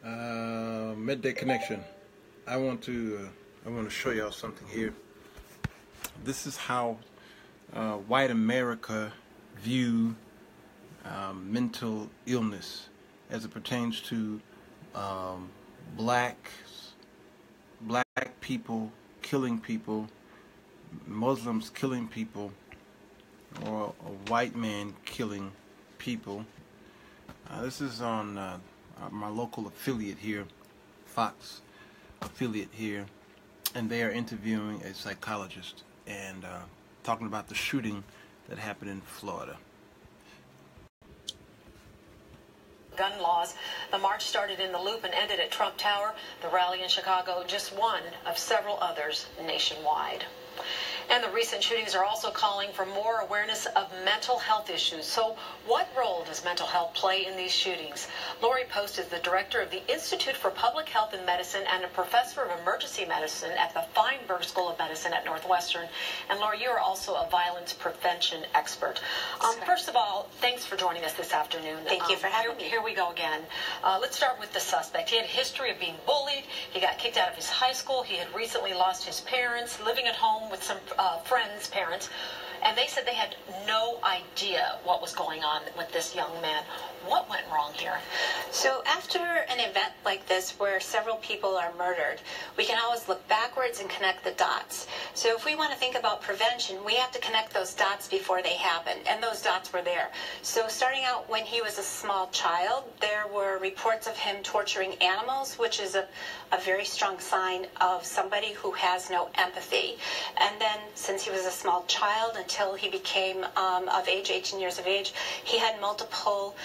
Midday Connection. I want to show y'all something here. This is how white America view mental illness as it pertains to black people killing people, Muslims killing people, or a white man killing people. This is on my local affiliate here, Fox affiliate here, and they are interviewing a psychologist and talking about the shooting that happened in Florida. Gun laws. The march started in the Loop and ended at Trump Tower. The rally in Chicago, just one of several others nationwide. And the recent shootings are also calling for more awareness of mental health issues. So what role does mental health play in these shootings? Lori Post is the director of the Institute for Public Health and Medicine and a professor of emergency medicine at the Feinberg School of Medicine at Northwestern. And Lori, you are also a violence prevention expert. First of all, thanks for joining us this afternoon. Thank you for having me. Here we go again. Let's start with the suspect. He had a history of being bullied. He got kicked out of his high school. He had recently lost his parents, living at home with some friends' parents, and they said they had no idea what was going on with this young man. What went wrong here? So after an event like this where several people are murdered, we can always look backwards and connect the dots. So if we want to think about prevention, we have to connect those dots before they happen, and those dots were there. So starting out when he was a small child, there were reports of him torturing animals, which is a very strong sign of somebody who has no empathy. And then since he was a small child until he became of age, 18 years of age, he had multiple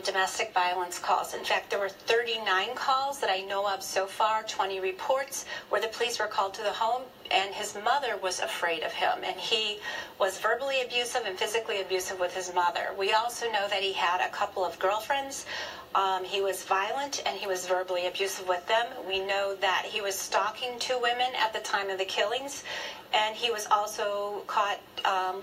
domestic violence calls. In fact, there were 39 calls that I know of so far, 20 reports where the police were called to the home, and his mother was afraid of him, and he was verbally abusive and physically abusive with his mother. We also know that he had a couple of girlfriends. He was violent and he was verbally abusive with them. We know that he was stalking two women at the time of the killings, and he was also caught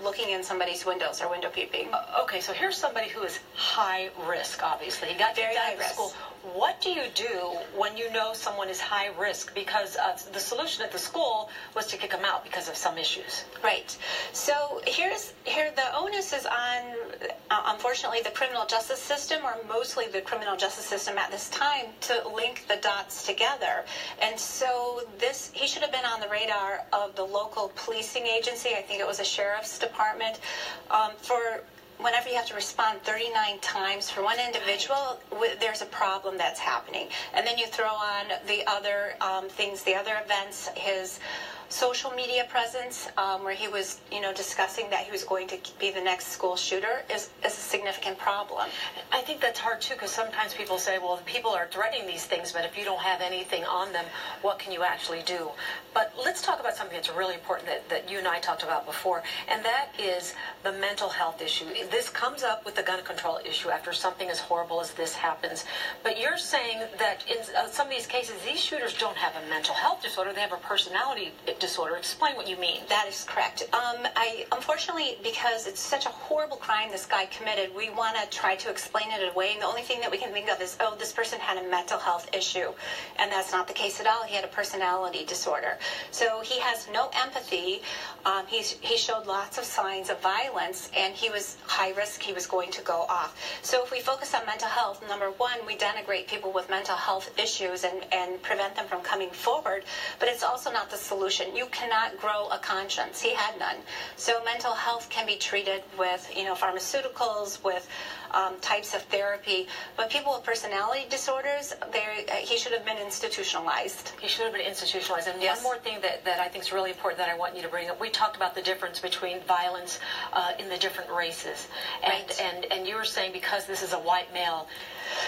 looking in somebody's windows or window peeping. Okay, so here's somebody who is high risk, obviously. He got kicked out of school. What do you do when you know someone is high risk? Because the solution at the school was to kick them out because of some issues. Right. So here the onus is on, unfortunately, the criminal justice system, or mostly the criminal justice system at this time, to link the dots together. And so he should have been on the radar of the local policing agency. I think it was a sheriff's department. For whenever you have to respond 39 times for one individual, there's a problem that's happening. And then you throw on the other things, the other events, his social media presence, where he was, discussing that he was going to be the next school shooter, is a significant problem. I think that's hard too, because sometimes people say, well, people are threatening these things, but if you don't have anything on them, what can you actually do? But let's talk about something that's really important that you and I talked about before, and that is the mental health issue. This comes up with the gun control issue after something as horrible as this happens. But you're saying that in some of these cases, these shooters don't have a mental health disorder, they have a personality disorder. Explain what you mean. That is correct. Unfortunately, because it's such a horrible crime this guy committed, we want to try to explain it away, and the only thing that we can think of is, oh, this person had a mental health issue, and that's not the case at all. He had a personality disorder. So he has no empathy. He showed lots of signs of violence, and he was high risk. He was going to go off. So if we focus on mental health, number one, we denigrate people with mental health issues and prevent them from coming forward, but it's also not the solution. You cannot grow a conscience. He had none. So mental health can be treated with, pharmaceuticals, with types of therapy. But people with personality disorders, he should have been institutionalized. He should have been institutionalized. And yes. One more thing that I think is really important that I want you to bring up. We talked about the difference between violence in the different races. And you were saying because this is a white male.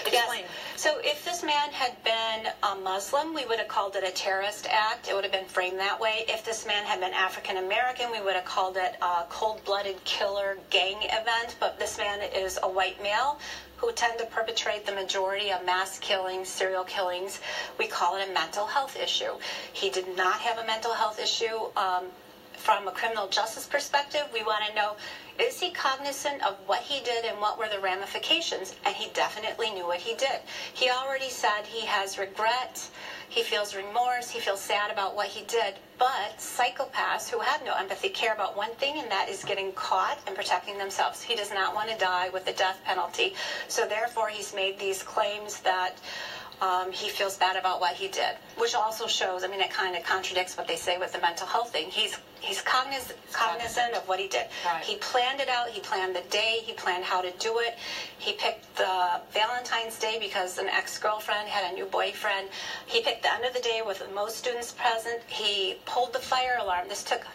Explain. Yes. So if this man had been a Muslim, we would have called it a terrorist act. It would have been framed that way. If this man had been African American, we would have called it a cold-blooded killer gang event. But this man is a white male who tend to perpetrate the majority of mass killings, serial killings. We call it a mental health issue. He did not have a mental health issue. from a criminal justice perspective, we want to know, is he cognizant of what he did and what were the ramifications? And he definitely knew what he did. He already said he has regret, he feels remorse, he feels sad about what he did. But psychopaths who have no empathy care about one thing, and that is getting caught and protecting themselves. He does not want to die with the death penalty. So therefore, he's made these claims that he feels bad about what he did, which also shows, I mean, it kind of contradicts what they say with the mental health thing. He's cognizant of what he did. Right. He planned it out. He planned the day. He planned how to do it. He picked the Valentine's Day because an ex-girlfriend had a new boyfriend. He picked the end of the day with most students present. He pulled the fire alarm. This took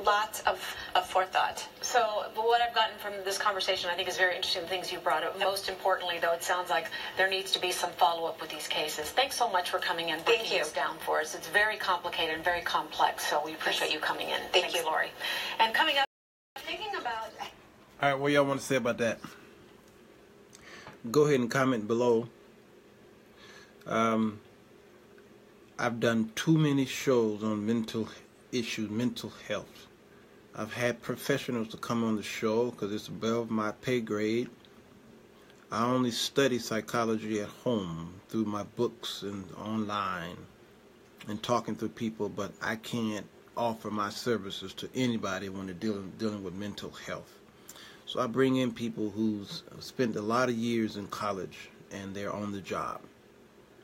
lots of forethought. So what I've gotten from this conversation, I think, is very interesting, the things you brought up. Most importantly, though, it sounds like there needs to be some follow-up with these cases. Thanks so much for coming in, breaking this down for us. It's very complicated and very complex, so we appreciate you coming in. Thank you, Lori. And coming up, thinking about... All right, what y'all want to say about that? Go ahead and comment below. I've done too many shows on mental issues, mental health. I've had professionals to come on the show because it's above my pay grade. I only study psychology at home through my books and online and talking to people, but I can't offer my services to anybody when they're dealing with mental health. So I bring in people who's spent a lot of years in college and they're on the job.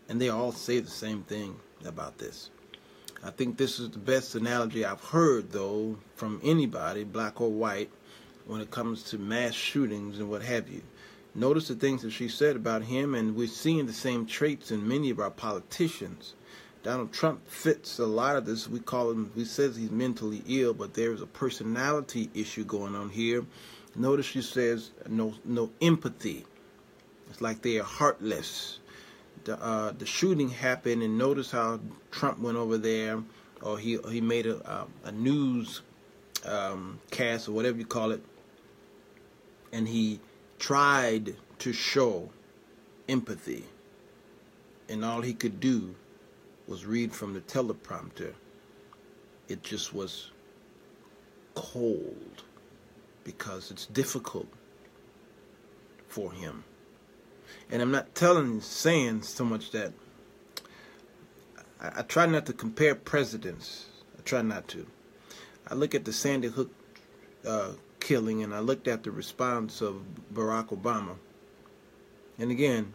And they all say the same thing about this. I think this is the best analogy I've heard, though, from anybody, black or white, when it comes to mass shootings and what have you. Notice the things that she said about him, and we're seeing the same traits in many of our politicians. Donald Trump fits a lot of this. We says he's mentally ill, but there's a personality issue going on here. Notice she says no empathy. It's like they are heartless. The shooting happened, and notice how Trump went over there, or he made a news cast or whatever you call it, and he tried to show empathy, and all he could do was read from the teleprompter. It just was cold because it's difficult for him. And I'm not saying so much that I try not to compare presidents. I try not to. I look at the Sandy Hook killing, and I looked at the response of Barack Obama. And again,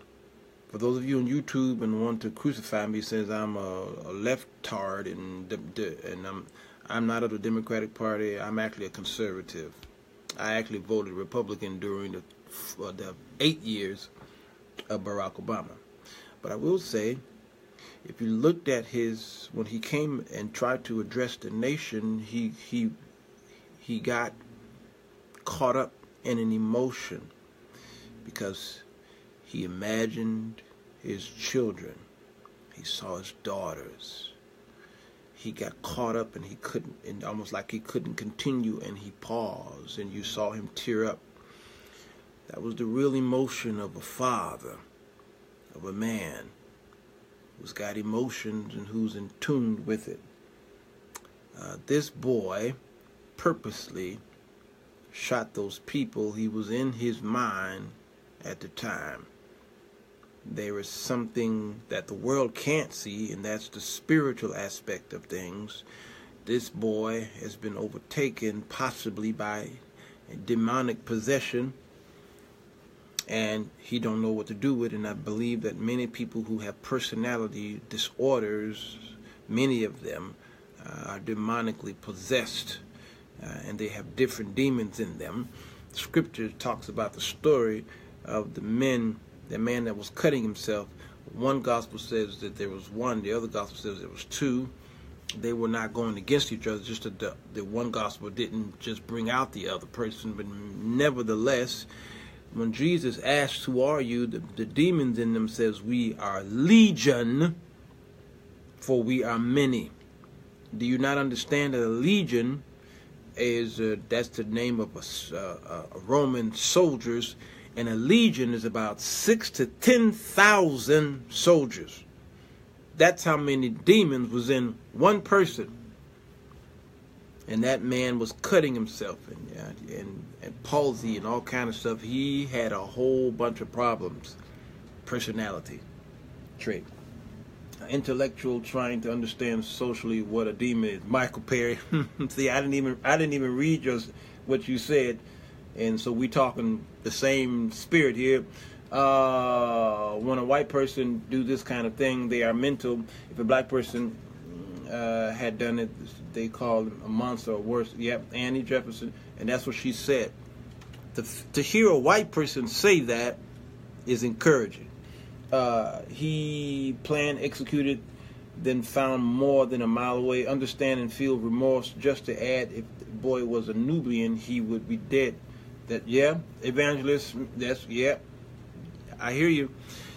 for those of you on YouTube and want to crucify me, says I'm a leftard and I'm not of the Democratic Party. I'm actually a conservative. I actually voted Republican during the 8 years of Barack Obama. But I will say, if you looked at when he came and tried to address the nation, he got caught up in an emotion because he imagined his children. He saw his daughters. He got caught up and he couldn't, and almost like he couldn't continue, and he paused, and you saw him tear up. That was the real emotion of a father, of a man who's got emotions and who's in tune with it. This boy purposely shot those people. He was in his mind at the time. There is something that the world can't see, and that's the spiritual aspect of things. This boy has been overtaken possibly by a demonic possession, and he don't know what to do with it. And I believe that many people who have personality disorders, many of them are demonically possessed, and they have different demons in them. Scripture talks about the story of the man that was cutting himself. One gospel says that there was one, the other gospel says there was two. They were not going against each other, just that the one gospel didn't just bring out the other person. But nevertheless, when Jesus asks, who are you? The demons in them says, we are legion, for we are many. Do you not understand that a legion is, that's the name of a Roman soldiers, and a legion is about 6,000 to 10,000 soldiers. That's how many demons was in one person. and that man was cutting himself and palsy and all kind of stuff. He had a whole bunch of problems. Personality trait. Intellectual, trying to understand socially what a demon is. Michael Perry. See, I didn't even read what you said, and so we talking the same spirit here. When a white person do this kind of thing, they are mental. If a black person had done it, they called him a monster or worse. Yep, Annie Jefferson, and that's what she said. To hear a white person say that is encouraging. He planned, executed, then found more than a mile away. Understand and feel remorse. Just to add, if the boy was a Nubian, he would be dead. That, yeah, evangelist, that's, yeah, I hear you.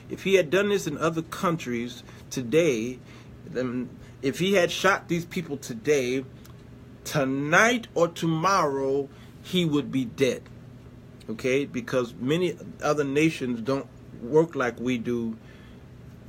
If he had done this in other countries today, then if he had shot these people today, tonight or tomorrow, he would be dead. Okay? Because many other nations don't work like we do.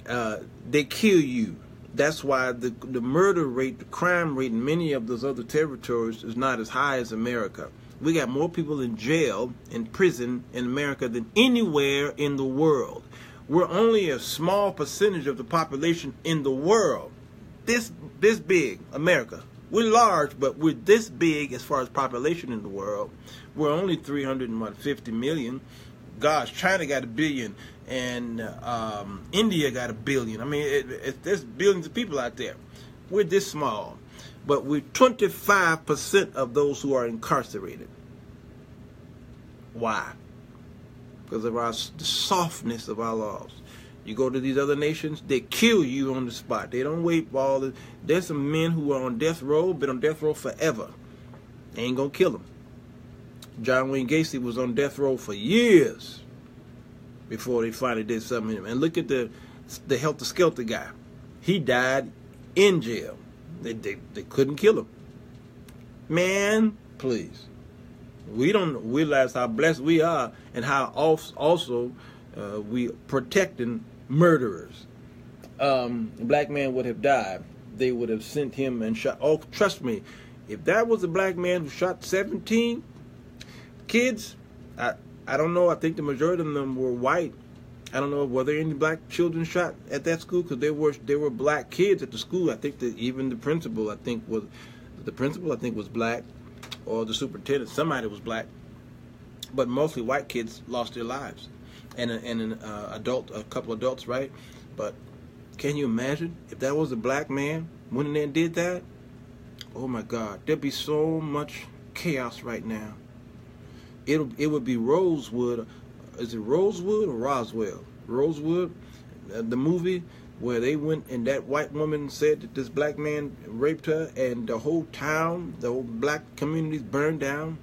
They kill you. That's why the murder rate, the crime rate in many of those other territories is not as high as America. We got more people in jail, in prison in America than anywhere in the world. We're only a small percentage of the population in the world. This big, America. We're large, but we're this big as far as population in the world. We're only 350 million. Gosh, China got 1 billion, and India got 1 billion. I mean, there's billions of people out there. We're this small, but we're 25% of those who are incarcerated. Why? Because of the softness of our laws. You go to these other nations, they kill you on the spot. They don't wait for all this. There's some men who are on death row, been on death row forever. They ain't gonna kill them. John Wayne Gacy was on death row for years before they finally did something to him. And look at the Helter Skelter guy. He died in jail. They couldn't kill him. Man, please. We don't realize how blessed we are and how also we protecting murderers. A black man would have died. They would have sent him and shot. Oh, trust me, if that was a black man who shot 17 kids, I don't know. I think the majority of them were white. I don't know whether any black children shot at that school, because there were black kids at the school. I think that even the principal, I think was black, or the superintendent, somebody was black, but mostly white kids lost their lives, and a couple adults, right? But can you imagine if that was a black man went in there and did that? Oh my God, there'd be so much chaos right now. It would be Rosewood. Is it Rosewood or Roswell? Rosewood, the movie where they went and that white woman said that this black man raped her, and the whole town, the whole black communities burned down.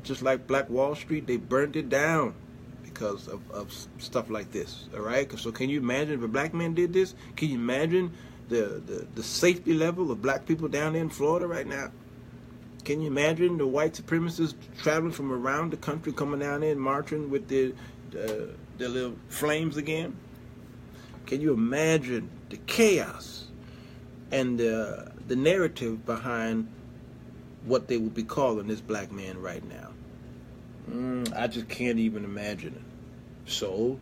Just like Black Wall Street, they burned it down because of stuff like this. All right. So can you imagine if a black man did this? Can you imagine the safety level of black people down there in Florida right now? Can you imagine the white supremacists traveling from around the country, coming down there and marching with their little flames again? Can you imagine the chaos and the narrative behind what they would be calling this black man right now? I just can't even imagine it. So,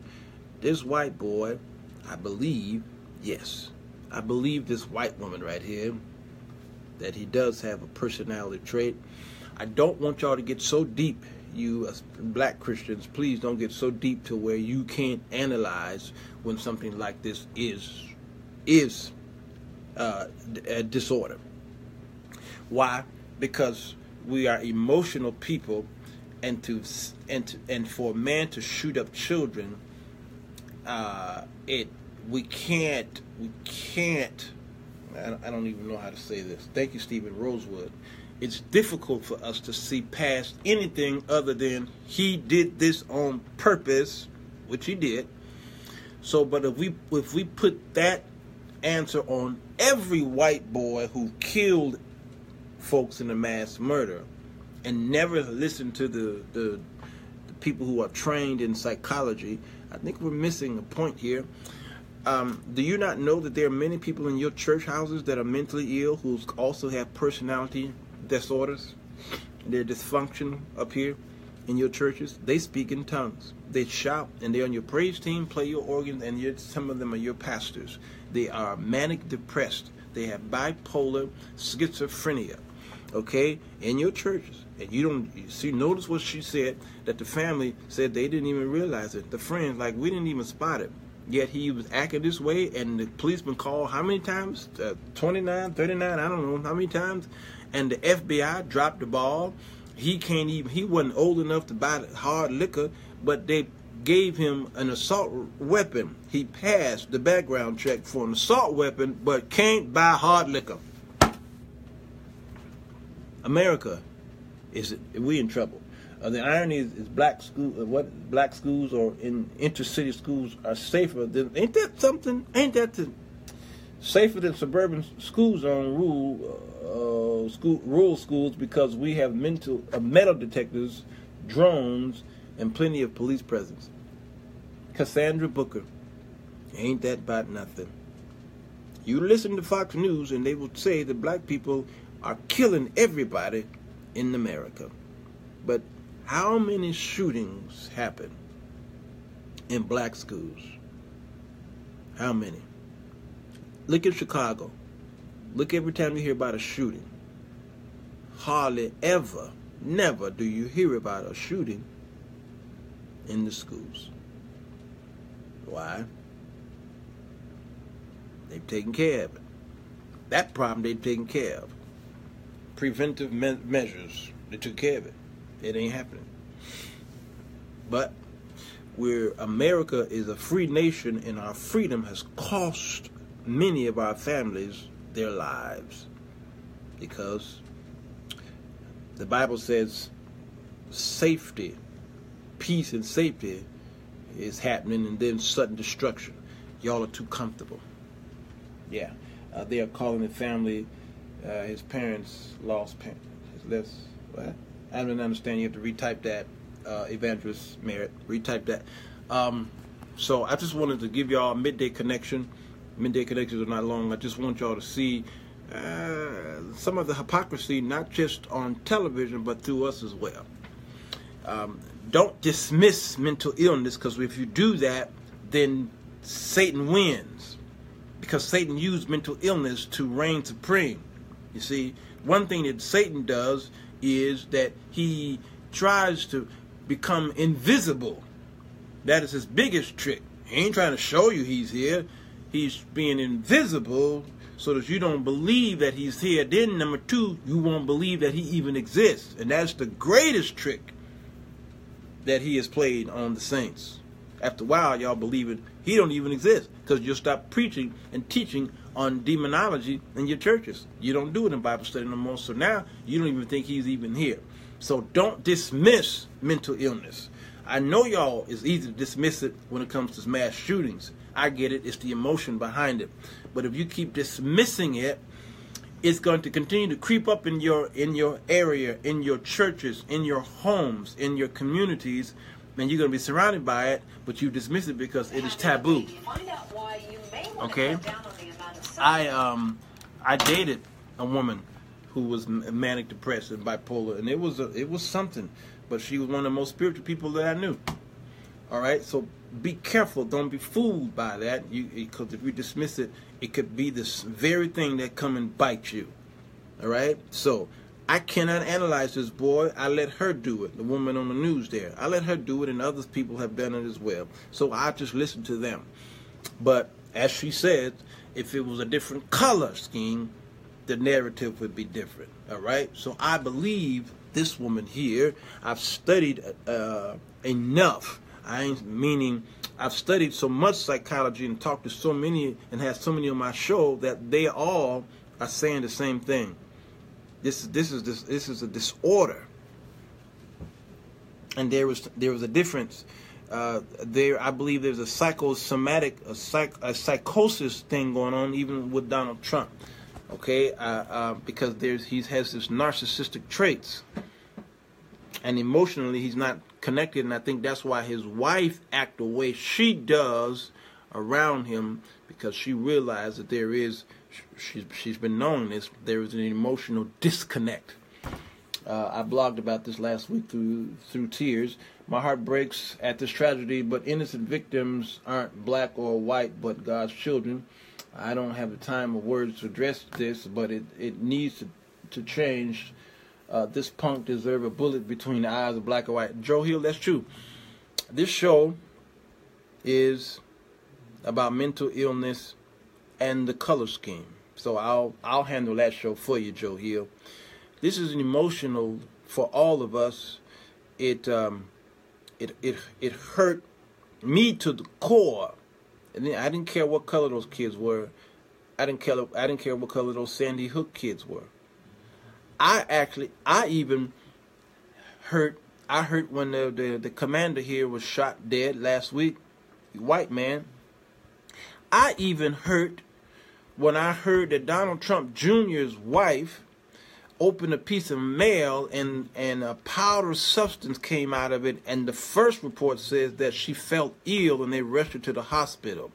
this white boy, I believe, yes, I believe this white woman right here, that he does have a personality trait. I don't want y'all to get so deep, you black Christians, please don't get so deep to where you can't analyze when something like this is a disorder. Why? Because we are emotional people, and for a man to shoot up children, we can't. I don't even know how to say this. Thank you, Stephen Rosewood. It's difficult for us to see past anything other than he did this on purpose, which he did. So, but if we put that answer on every white boy who killed folks in a mass murder, and never listened to the people who are trained in psychology, I think we're missing a point here. Do you not know that there are many people in your church houses that are mentally ill who also have personality disorders, their dysfunction up here in your churches, they speak in tongues. They shout, and they're on your praise team, play your organs, and some of them are your pastors. They are manic depressed. They have bipolar, schizophrenia, okay, in your churches. And you don't see, notice what she said, that the family said they didn't even realize it. The friends, like, we didn't even spot it. Yet he was acting this way, and the policeman called how many times? 29, 39, I don't know how many times. And the FBI dropped the ball. He wasn't old enough to buy hard liquor, but they gave him an assault weapon. He passed the background check for an assault weapon, but can't buy hard liquor. America, we in trouble. The irony is black schools or in intercity schools are safer than, ain't that something? Ain't that safer than suburban schools on rural schools, because we have metal detectors, drones, and plenty of police presence. Cassandra Booker, ain't that about nothing? You listen to Fox News and they will say that black people are killing everybody in America. But how many shootings happen in black schools? How many? Look at Chicago. Look every time you hear about a shooting. Hardly ever, never do you hear about a shooting in the schools. Why? They've taken care of it. That problem they've taken care of. Preventive measures, they took care of it. It ain't happening. But America is a free nation, and our freedom has cost many of our families their lives, because the Bible says safety, peace and safety is happening, and then sudden destruction. Y'all are too comfortable. Yeah, they are calling the family, his parents lost parents. What? I don't understand. You have to retype that, Evangelist Merritt. Retype that. So I just wanted to give y'all a midday connection. Midday connections are not long. I just want y'all to see some of the hypocrisy, not just on television, but through us as well. Don't dismiss mental illness, because if you do that, then Satan wins. Because Satan used mental illness to reign supreme. You see, one thing that Satan does is that he tries to become invisible. That is his biggest trick. He ain't trying to show you he's here. He's being invisible so that you don't believe that he's here. Then number two, you won't believe that he even exists. And that's the greatest trick that he has played on the saints. After a while, y'all believe it, he don't even exist, because you'll stop preaching and teaching on demonology in your churches. You don't do it in Bible study no more, so now you don't even think he's even here. So don't dismiss mental illness. I know y'all, it's easy to dismiss it when it comes to mass shootings. I get it, it's the emotion behind it. But if you keep dismissing it, it's going to continue to creep up in your area, in your churches, in your homes, in your communities, and you're going to be surrounded by it, but you dismiss it because it is taboo. Okay? I dated a woman who was manic depressed and bipolar, and it was something, but she was one of the most spiritual people that I knew. All right, so be careful. Don't be fooled by that, because if you dismiss it, it could be this very thing that come and bite you. All right, so I cannot analyze this boy. I let her do it, the woman on the news there. I let her do it, and other people have done it as well. So I just listen to them. But as she said, if it was a different color scheme, the narrative would be different. All right, so I believe this woman here. I've studied enough. I've studied so much psychology and talked to so many and had so many on my show that they all are saying the same thing. This is a disorder, and there was a difference. I believe there's a psychosomatic, a psychosis thing going on even with Donald Trump. Okay, because he has this narcissistic traits, and emotionally he's not connected, and I think that's why his wife acts the way she does around him, because she realized that she's been knowing this, there is an emotional disconnect. I blogged about this last week through tears. My heart breaks at this tragedy, but innocent victims aren't black or white, but God's children. I don't have the time or words to address this, but it needs to change. This punk deserves a bullet between the eyes of black and white. Joe Hill, that's true. This show is about mental illness and the color scheme. So I'll handle that show for you, Joe Hill. This is an emotional for all of us. It hurt me to the core. And I didn't care what color those kids were. I didn't care what color those Sandy Hook kids were. I heard when the commander here was shot dead last week, white man. I even hurt when I heard that Donald Trump Jr.'s wife opened a piece of mail and a powder substance came out of it, and the first report says that she felt ill and they rushed her to the hospital.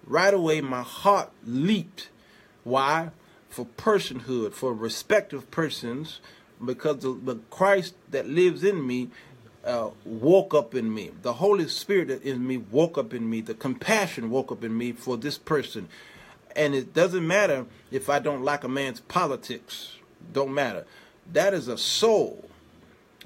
Right away my heart leaped. Why? For personhood, for respect of persons, because the Christ that lives in me woke up in me. The Holy Spirit that in me woke up in me. The compassion woke up in me for this person. And it doesn't matter if I don't like a man's politics. Don't matter. That is a soul.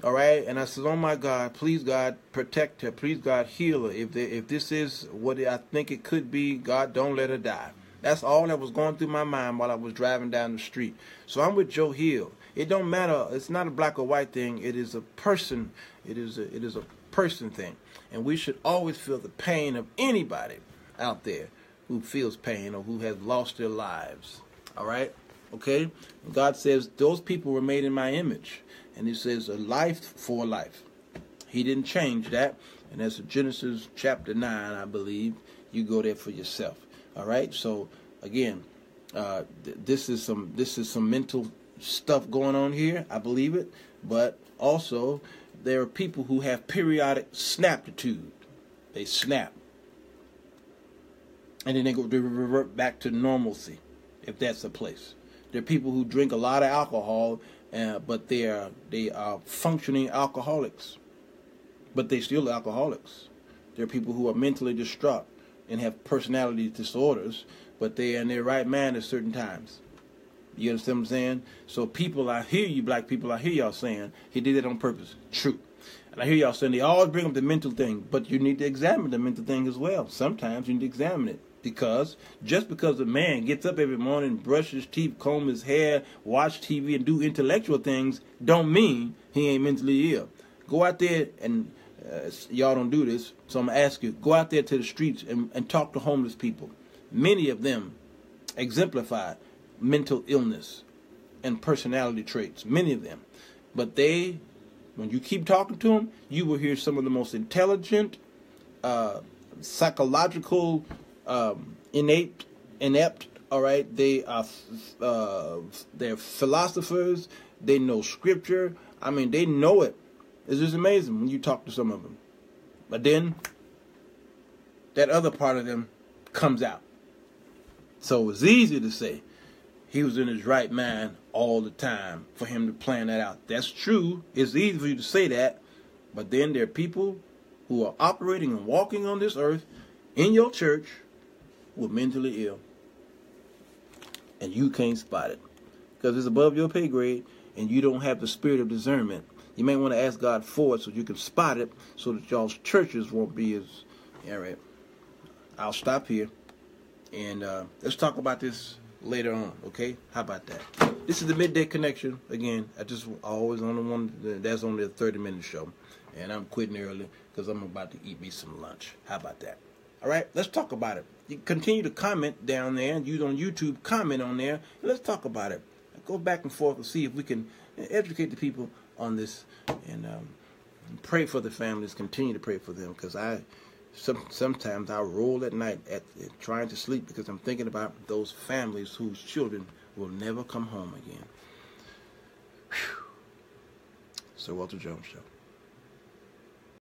All right? And I said, oh my God, please God, protect her. Please God, heal her. If this is what I think it could be, God, don't let her die. That's all that was going through my mind while I was driving down the street. So I'm with Joe Hill. It don't matter. It's not a black or white thing. It is a person. It is a person thing. And we should always feel the pain of anybody out there who feels pain or who has lost their lives. All right? Okay? God says those people were made in my image. And he says a life for life. He didn't change that. And that's Genesis chapter 9, I believe. You go there for yourself. All right? So, again, this is some mental stuff going on here. I believe it. But also, there are people who have periodic snaptitude. They snap. And then they revert back to normalcy, if that's the place. There are people who drink a lot of alcohol, but they are functioning alcoholics. But they're still alcoholics. There are people who are mentally distraught and have personality disorders, but they are in their right mind at certain times. You understand what I'm saying? So people, I hear you black people, I hear y'all saying, he did it on purpose. True. And I hear y'all saying they always bring up the mental thing, but you need to examine the mental thing as well. Sometimes you need to examine it. Because just because a man gets up every morning, brushes his teeth, comb his hair, watch TV, and do intellectual things, don't mean he ain't mentally ill. Go out there and y'all don't do this, so I'm going to ask you, go out there to the streets and talk to homeless people. Many of them exemplify mental illness and personality traits, many of them. But when you keep talking to them, you will hear some of the most intelligent, psychological, inept, all right? They're philosophers. They know scripture. I mean, they know it. It's just amazing when you talk to some of them. But then that other part of them comes out. So it's easy to say he was in his right mind all the time for him to plan that out. That's true. It's easy for you to say that. But then there are people who are operating and walking on this earth in your church who are mentally ill. And you can't spot it. Because it's above your pay grade and you don't have the spirit of discernment. You may want to ask God for it so you can spot it so that y'all's churches won't be as... All right. I'll stop here. And let's talk about this later on, okay? How about that? This is the Midday Connection. Again, I always on the one that's only a 30-minute show. And I'm quitting early because I'm about to eat me some lunch. How about that? All right, let's talk about it. You continue to comment down there. And you on YouTube, comment on there. Let's talk about it. Go back and forth and see if we can educate the people on this and pray for the families. Continue to pray for them because sometimes I roll at night at trying to sleep because I'm thinking about those families whose children will never come home again. Whew. Sir Walter Jones Show.